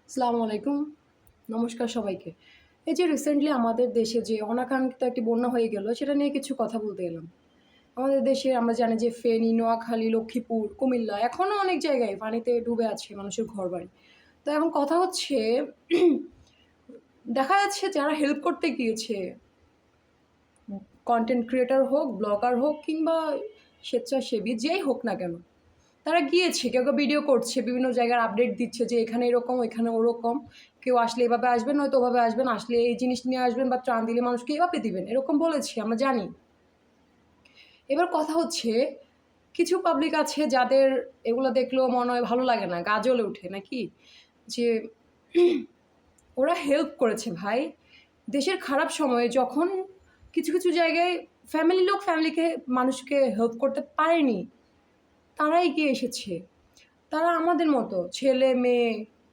আসসালামু আলাইকুম। নমস্কার সবাইকে। এই যে রিসেন্টলি আমাদের দেশে যে অনাকাঙ্ক্ষিত একটি বন্যা হয়ে গেল, সেটা নিয়ে কিছু কথা বলতে এলাম। আমাদের দেশে আমরা জানি যে ফেনী, নোয়াখালী, লক্ষ্মীপুর, কুমিল্লা এখনও অনেক জায়গায় পানিতে ডুবে আছে মানুষের ঘরবাড়ি। তো এখন কথা হচ্ছে দেখা যাচ্ছে যারা হেল্প করতে গিয়েছে, কনটেন্ট ক্রিয়েটর হোক, ব্লগার হোক কিংবা স্বেচ্ছাসেবী যেই হোক না কেন, তারা গিয়েছে, কেউ ভিডিও করছে, বিভিন্ন জায়গার আপডেট দিচ্ছে যে এখানে এরকম, এখানে ওরকম। কেউ আসলে এভাবে আসবেন, নয়তো ওভাবে আসবেন, আসলে এই জিনিস নিয়ে আসবেন বা ত্রাণ দিলে মানুষকে এভাবে দিবেন, এরকম বলেছি, আমরা জানি। এবার কথা হচ্ছে, কিছু পাবলিক আছে যাদের এগুলো দেখলেও মনে হয় ভালো লাগে না, গা জ্বলে ওঠে নাকি, যে ওরা হেল্প করেছে ভাই। দেশের খারাপ সময়ে যখন কিছু কিছু জায়গায় ফ্যামিলির লোক ফ্যামিলিকে মানুষকে হেল্প করতে পারেনি, তারা এগিয়ে এসেছে। তারা আমাদের মতো ছেলে মেয়ে